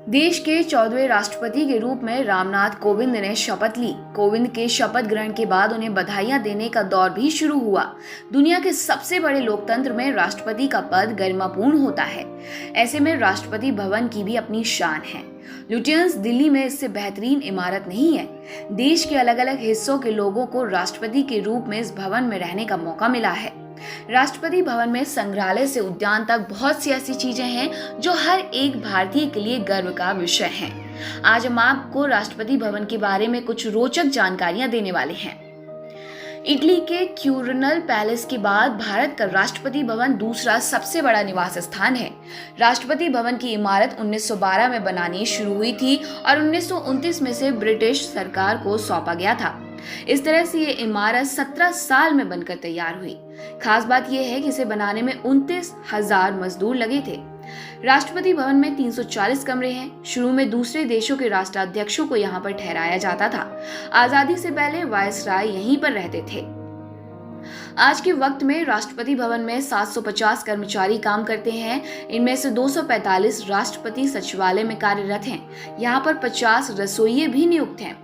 देश के 14वें राष्ट्रपति के रूप में रामनाथ कोविंद ने शपथ ली। कोविंद के शपथ ग्रहण के बाद उन्हें बधाइयां देने का दौर भी शुरू हुआ। दुनिया के सबसे बड़े लोकतंत्र में राष्ट्रपति का पद गरिमापूर्ण होता है। ऐसे में राष्ट्रपति भवन की भी अपनी शान है। लुटियंस दिल्ली में इससे बेहतरीन इमारत नहीं है। देश के अलग अलग हिस्सों के लोगों को राष्ट्रपति के रूप में इस भवन में रहने का मौका मिला है। राष्ट्रपति भवन में संग्रहालय से उद्यान तक बहुत सी ऐसी चीजें हैं जो हर एक भारतीय के लिए गर्व का विषय हैं। आज हम आपको राष्ट्रपति भवन के बारे में कुछ रोचक जानकारियां देने वाले हैं। इटली के क्यूरिनल पैलेस के बाद भारत का राष्ट्रपति भवन दूसरा सबसे बड़ा निवास स्थान है। राष्ट्रपति भवन की इमारत 1912 में बनानी शुरू हुई थी और 1929 में से ब्रिटिश सरकार को सौंपा गया था। इस तरह से ये इमारत 17 साल में बनकर तैयार हुई। खास बात यह है कि इसे बनाने में 29,000 मजदूर लगे थे। राष्ट्रपति भवन में 340 कमरे हैं। शुरू में दूसरे देशों के राष्ट्राध्यक्षों को यहाँ पर ठहराया जाता था। आजादी से पहले वायसराय यहीं पर रहते थे। आज के वक्त में राष्ट्रपति भवन में 750 कर्मचारी काम करते हैं। इनमें से 245 राष्ट्रपति सचिवालय में कार्यरत हैं। यहाँ पर 50 रसोइये भी नियुक्त हैं।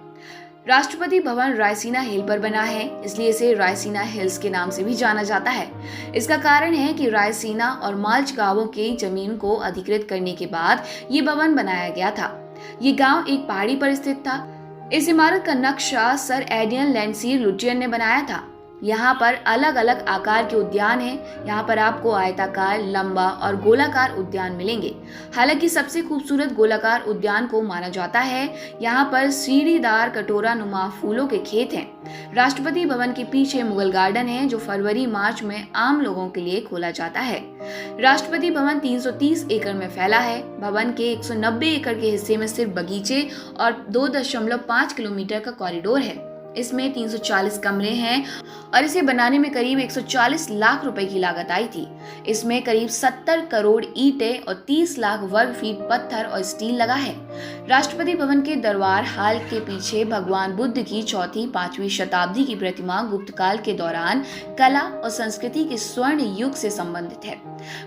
राष्ट्रपति भवन रायसीना हिल पर बना है, इसलिए इसे रायसीना हिल्स के नाम से भी जाना जाता है। इसका कारण है कि रायसीना और माल्च गांवों की जमीन को अधिकृत करने के बाद ये भवन बनाया गया था। ये गांव एक पहाड़ी पर स्थित था। इस इमारत का नक्शा सर एडियन लैंडसीर लुटियन ने बनाया था। यहाँ पर अलग अलग आकार के उद्यान हैं। यहाँ पर आपको आयताकार, लंबा और गोलाकार उद्यान मिलेंगे। हालांकि सबसे खूबसूरत गोलाकार उद्यान को माना जाता है। यहाँ पर सीढ़ीदार कटोरा नुमा फूलों के खेत हैं। राष्ट्रपति भवन के पीछे मुगल गार्डन है, जो फरवरी-मार्च में आम लोगों के लिए खोला जाता है। राष्ट्रपति भवन 330 एकड़ में फैला है। भवन के 190 एकड़ के हिस्से में सिर्फ बगीचे और 2.5 किलोमीटर का कॉरिडोर है। इसमें 340 कमरे हैं और इसे बनाने में करीब 140 लाख रुपए की लागत आई थी। इसमें करीब 70 करोड़ ईंटें और 30 लाख वर्ग फीट पत्थर और स्टील लगा है। राष्ट्रपति भवन के दरबार हाल के पीछे भगवान बुद्ध की 4वीं-5वीं शताब्दी की प्रतिमा गुप्त काल के दौरान कला और संस्कृति के स्वर्ण युग से संबंधित है।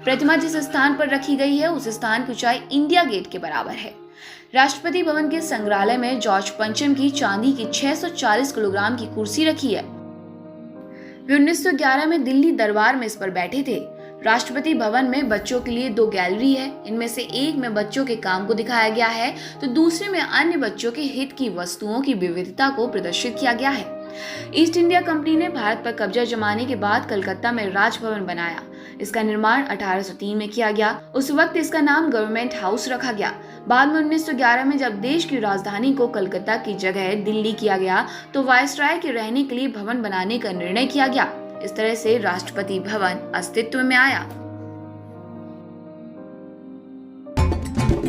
प्रतिमा जिस स्थान पर रखी गई है उस स्थान की ऊंचाई इंडिया गेट के बराबर है। राष्ट्रपति भवन के संग्रहालय में जॉर्ज पंचम की चांदी की 640 किलोग्राम की कुर्सी रखी है। वे 1911 में दिल्ली दरबार में इस पर बैठे थे। राष्ट्रपति भवन में बच्चों के लिए 2 गैलरी है। इनमें से एक में बच्चों के काम को दिखाया गया है तो दूसरे में अन्य बच्चों के हित की वस्तुओं की विविधता को प्रदर्शित किया गया है। ईस्ट इंडिया कंपनी ने भारत पर कब्जा जमाने के बाद कलकत्ता में राजभवन बनाया। इसका निर्माण 1803 में किया गया। उस वक्त इसका नाम गवर्नमेंट हाउस रखा गया। बाद में 1911 में जब देश की राजधानी को कलकत्ता की जगह दिल्ली किया गया तो वायसराय के रहने के लिए भवन बनाने का निर्णय किया गया। इस तरह से राष्ट्रपति भवन अस्तित्व में आया।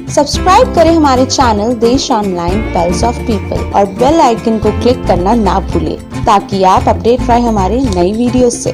सब्सक्राइब करें हमारे चैनल देश ऑनलाइन पल्स ऑफ पीपल और बेल आइकन को क्लिक करना ना भूलें ताकि आप अपडेट रहे हमारे नई वीडियो से।